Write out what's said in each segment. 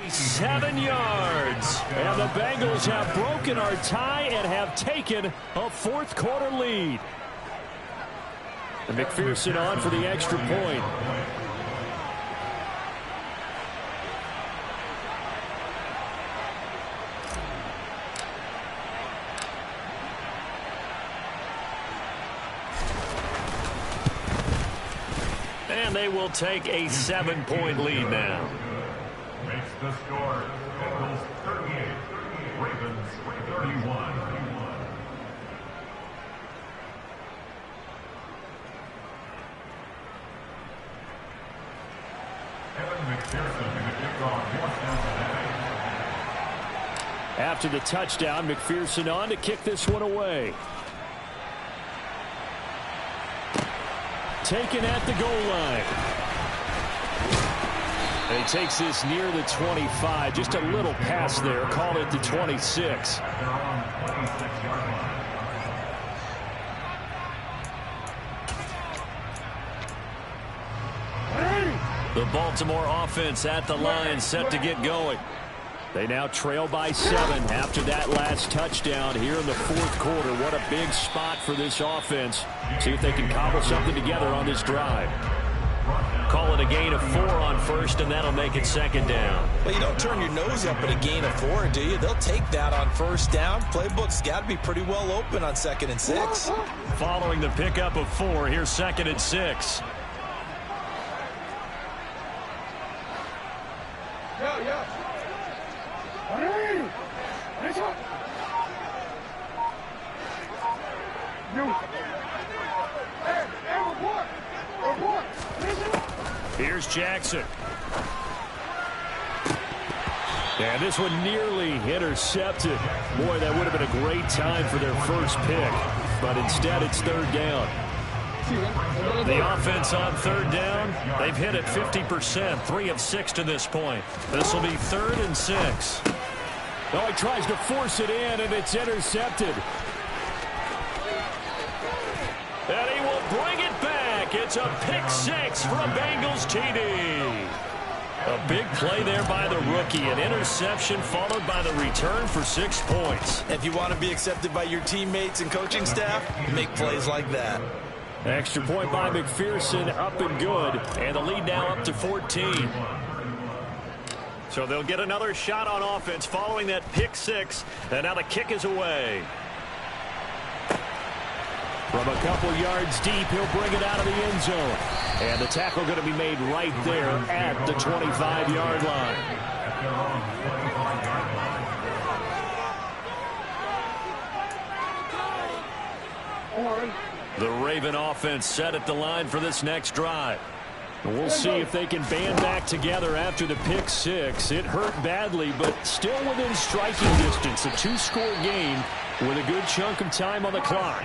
7 yards. And the Bengals have broken our tie and have taken a fourth-quarter lead. And McPherson on for the extra point. And they will take a 7-point lead now. Makes the score. Bengals 38, Ravens 31. After the touchdown, McPherson on to kick this one away. Taken at the goal line. And he takes this near the 25. Just a little pass there. Call it the 26. The Baltimore offense at the line, set to get going. They now trail by 7 after that last touchdown here in the fourth quarter. What a big spot for this offense. See if they can cobble something together on this drive. Call it a gain of 4 on first, and that'll make it second down. Well, you don't turn your nose up at a gain of 4, do you? They'll take that on first down. Playbook's got to be pretty well open on 2nd and 6. Following the pickup of 4, here's 2nd and 6. Here's Jackson. And this one nearly intercepted. Boy, that would have been a great time for their first pick. But instead, it's 3rd down. The offense on 3rd down, they've hit it 50%, 3 of 6 to this point. This will be 3rd and 6. Oh, he tries to force it in, and it's intercepted. And he will bring it back. It's a pick 6 for a Bengals TD. A big play there by the rookie. An interception followed by the return for 6 points. If you want to be accepted by your teammates and coaching staff, make plays like that. Extra point by McPherson, up and good. And the lead now up to 14. So they'll get another shot on offense following that pick 6. And now the kick is away. From a couple yards deep, he'll bring it out of the end zone. And the tackle going to be made right there at the 25-yard line. The Raven offense set at the line for this next drive. And we'll see if they can band back together after the pick 6. It hurt badly, but still within striking distance. A 2-score game with a good chunk of time on the clock.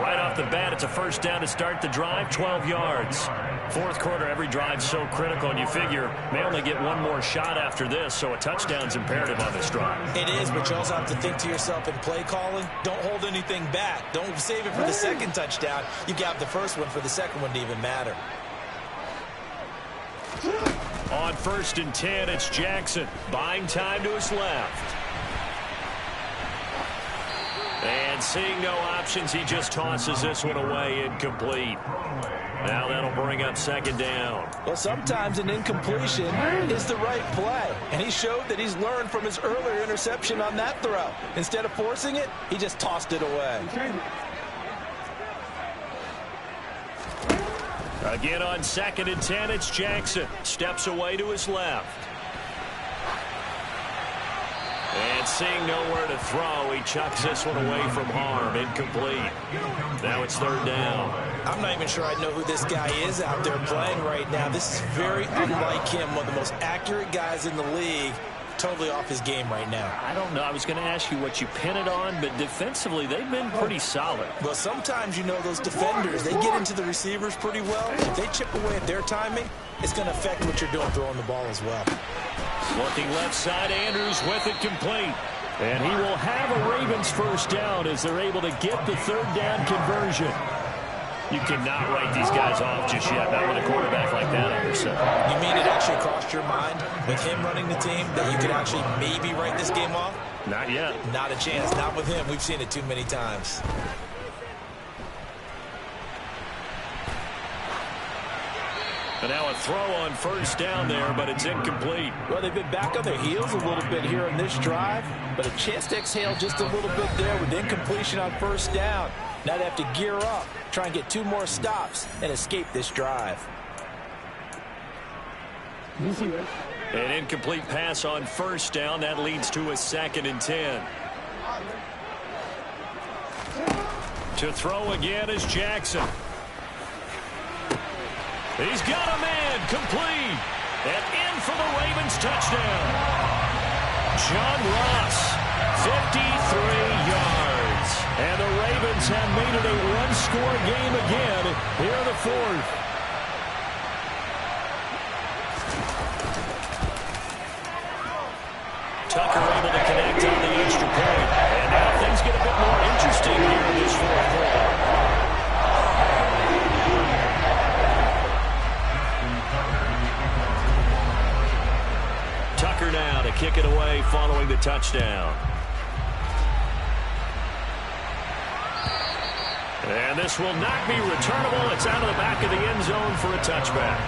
Right off the bat, it's a first down to start the drive, 12 yards. Fourth quarter, every drive's so critical, and you figure may only get one more shot after this, so a touchdown's imperative on this drive. It is, but you also have to think to yourself in play calling, don't hold anything back. Don't save it for the second touchdown. You got the first one for the second one to even matter. On 1st and 10, it's Jackson. Buying time to his left. And seeing no options, he just tosses this one away, incomplete. Now that'll bring up 2nd down. Well, sometimes an incompletion is the right play. And he showed that he's learned from his earlier interception on that throw. Instead of forcing it, he just tossed it away. Again on 2nd and 10, it's Jackson. Steps away to his left. And seeing nowhere to throw, he chucks this one away from harm. Incomplete. Now it's 3rd down. I'm not even sure I know who this guy is out there playing right now. This is very unlike him, one of the most accurate guys in the league. Totally off his game right now. I don't know. I was going to ask you what you pin it on, but defensively, they've been pretty solid. Well, sometimes, you know, those defenders, they get into the receivers pretty well. If they chip away at their timing, it's going to affect what you're doing throwing the ball as well. Looking left side, Andrews with it complete. And he will have a Ravens first down as they're able to get the 3rd down conversion. You cannot write these guys off just yet, not with a quarterback like that on your side. You mean it actually crossed your mind with him running the team that you could actually maybe write this game off? Not yet. Not a chance. Not with him. We've seen it too many times. And now a throw on first down there, but it's incomplete. Well, they've been back on their heels a little bit here on this drive, but a chance to exhale just a little bit there with incompletion on first down. Now they have to gear up, try and get 2 more stops, and escape this drive. An incomplete pass on first down. That leads to a 2nd and 10. To throw again is Jackson. He's got a man, complete, and in for the Ravens touchdown. John Ross, 53 yards. And the Ravens have made it a one-score game again here in the 4th. Tucker able to connect on the extra point. And now things get a bit more interesting here in this 4th quarter. Tucker now to kick it away following the touchdown. And this will not be returnable. It's out of the back of the end zone for a touchback.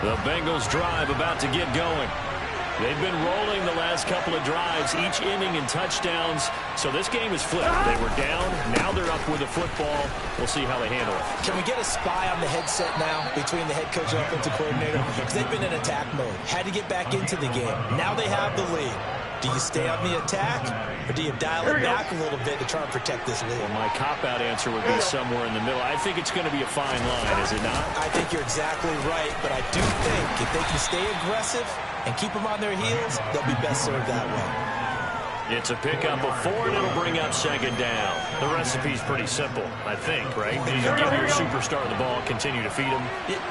The Bengals drive about to get going. They've been rolling the last couple of drives, each inning in touchdowns. So this game is flipped. They were down. Now they're up with the football. We'll see how they handle it. Can we get a spy on the headset now between the head coach and offensive coordinator? Because they've been in attack mode. Had to get back into the game. Now they have the lead. Do you stay on the attack, or do you dial it back a little bit to try and protect this lead? Well, my cop-out answer would be somewhere in the middle. I think it's going to be a fine line, is it not? I think you're exactly right, but I do think if they can stay aggressive and keep them on their heels, they'll be best served that way. It's a pickup of 4, and it'll bring up 2nd down. The recipe's pretty simple, I think, right? You give your superstar the ball, continue to feed him.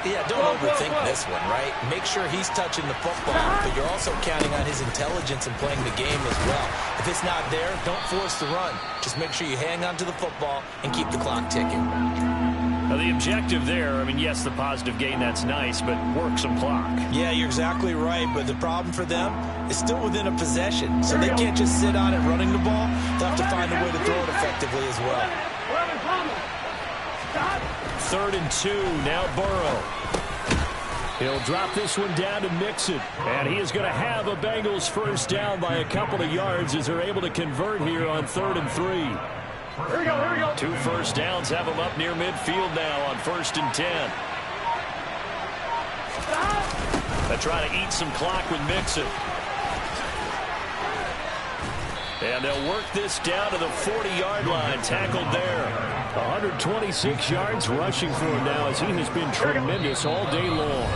Yeah, don't overthink this one, right? Make sure he's touching the football, but you're also counting on his intelligence and playing the game as well. If it's not there, don't force the run. Just make sure you hang on to the football and keep the clock ticking. Now, the objective there, I mean, yes, the positive gain, that's nice, but work some clock. Yeah, you're exactly right, but the problem for them is still within a possession, so they can't just sit on it running the ball. They'll have to find a way to throw it effectively as well. 3rd and 2, now Burrow. He'll drop this one down to Mixon, and he is going to have a Bengals first down by a couple of yards as they're able to convert here on 3rd and 3. Here we go. 2 first downs have them up near midfield now on 1st and 10. They try to eat some clock with Mixon. And they'll work this down to the 40-yard line, tackled there. 126 yards rushing for him now as he has been tremendous all day long.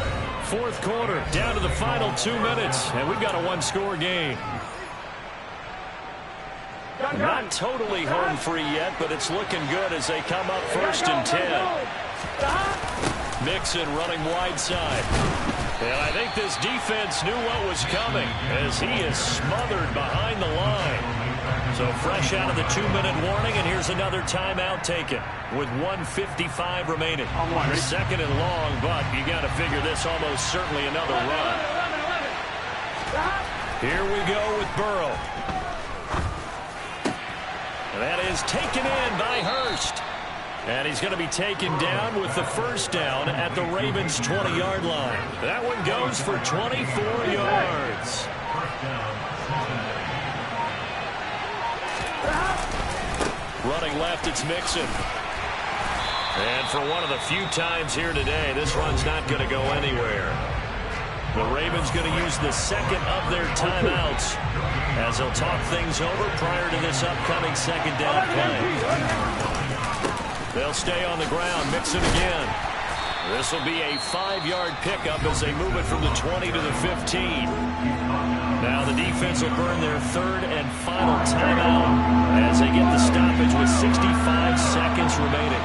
4th quarter, down to the final 2 minutes, and we've got a one-score game. Not totally home free yet, but it's looking good as they come up 1st and 10. Mixon running wide side. And I think this defense knew what was coming as he is smothered behind the line. So fresh out of the 2-minute warning, and here's another timeout taken with 1:55 remaining. 2nd and long, but you got to figure this almost certainly another run. Here we go with Burrow. That is taken in by Hurst. And he's going to be taken down with the first down at the Ravens' 20-yard line. That one goes for 24 yards. Running left, it's Mixon. And for one of the few times here today, this run's not going to go anywhere. The Ravens going to use the 2nd of their timeouts as they'll talk things over prior to this upcoming 2nd down play. They'll stay on the ground. Mixon again. This will be a 5-yard pickup as they move it from the 20 to the 15. Now the defense will burn their 3rd and final timeout as they get the stoppage with 65 seconds remaining.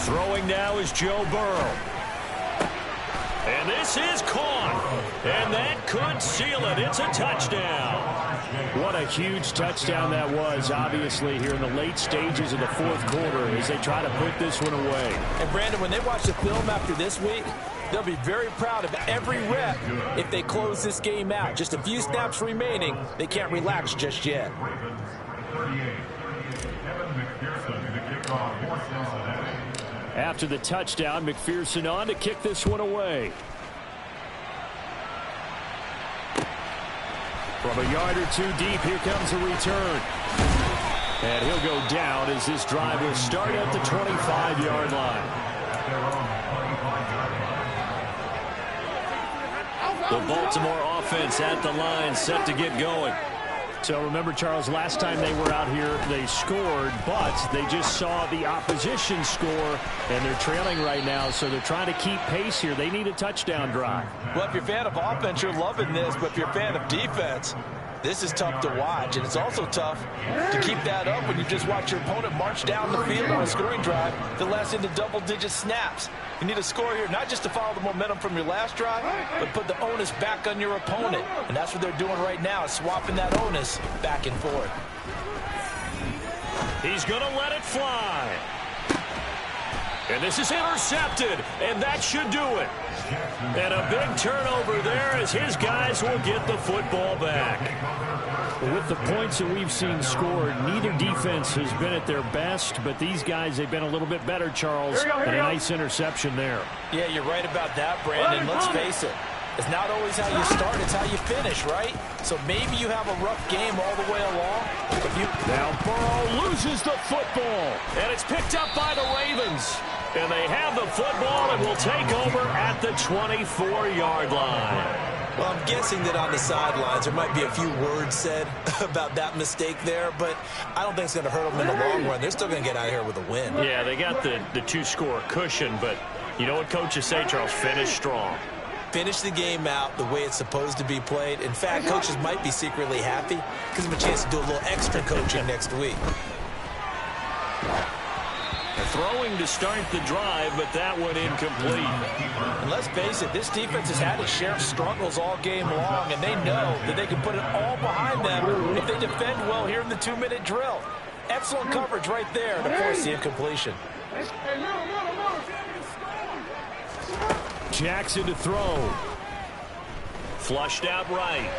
Throwing now is Joe Burrow. And this is caught. And that could seal it. It's a touchdown. What a huge touchdown that was, obviously, here in the late stages of the fourth quarter as they try to put this one away. And, Brandon, when they watch the film after this week, they'll be very proud of every rep if they close this game out. Just a few snaps remaining. They can't relax just yet. After the touchdown, McPherson on to kick this one away. From a yard or two deep, here comes a return. And he'll go down as this drive will start at the 25-yard line. The Baltimore offense at the line, set to get going. So remember, Charles, last time they were out here, they scored, but they just saw the opposition score, and they're trailing right now, so they're trying to keep pace here. They need a touchdown drive. Well, if you're a fan of offense, you're loving this, but if you're a fan of defense, this is tough to watch, and it's also tough to keep that up when you just watch your opponent march down the field on a scoring drive that lasts into double-digit snaps. You need a score here, not just to follow the momentum from your last drive, but put the onus back on your opponent. And that's what they're doing right now, swapping that onus back and forth. He's going to let it fly. And this is intercepted, and that should do it. And a big turnover there as his guys will get the football back. With the points that we've seen scored, neither defense has been at their best, but these guys, they've been a little bit better, Charles, and a nice interception there. Yeah, you're right about that, Brandon. Let's face it. It's not always how you start, it's how you finish, right? So maybe you have a rough game all the way along. Now Burrow loses the football, and it's picked up by the Ravens. And they have the football and will take over at the 24-yard line. Well, I'm guessing that on the sidelines there might be a few words said about that mistake there, but I don't think it's going to hurt them in the long run. They're still going to get out of here with a win. Yeah, they got the two-score cushion, but you know what coaches say, Charles? Finish strong. Finish the game out the way it's supposed to be played. In fact, coaches might be secretly happy. Gives them a chance to do a little extra coaching next week. Throwing to start the drive, but that one incomplete. And let's face it, this defense has had its share of struggles all game long, and they know that they can put it all behind them if they defend well here in the 2-minute drill. Excellent coverage right there to force the incompletion. Jackson to throw. Flushed out right.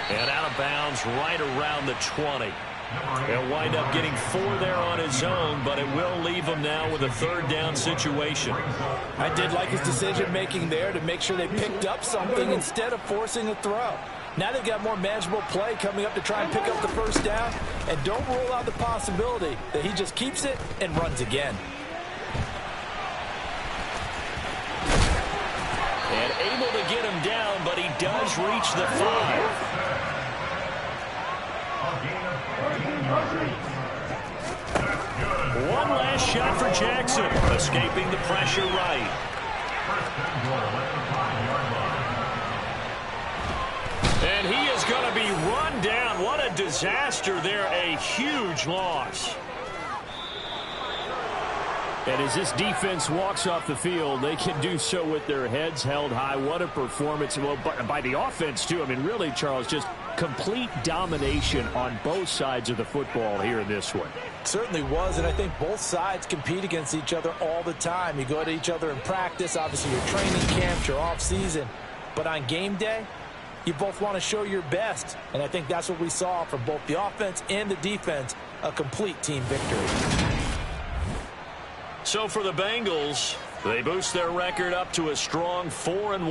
And out of bounds right around the 20. He'll wind up getting 4 there on his own, but it will leave him now with a third down situation. I did like his decision-making there to make sure they picked up something instead of forcing a throw. Now they've got more manageable play coming up to try and pick up the first down, and don't rule out the possibility that he just keeps it and runs again. And able to get him down, but he does reach the 5. One last shot for Jackson, escaping the pressure right. And he is going to be run down. What a disaster there, a huge loss. And as this defense walks off the field, they can do so with their heads held high. What a performance. Well, by the offense, too. I mean, really, Charles, just complete domination on both sides of the football here in this one. Certainly was, and I think both sides compete against each other all the time. You go at each other in practice, obviously your training camps, your off-season. But on game day, you both want to show your best. And I think that's what we saw from both the offense and the defense, a complete team victory. So for the Bengals, they boost their record up to a strong 4-1.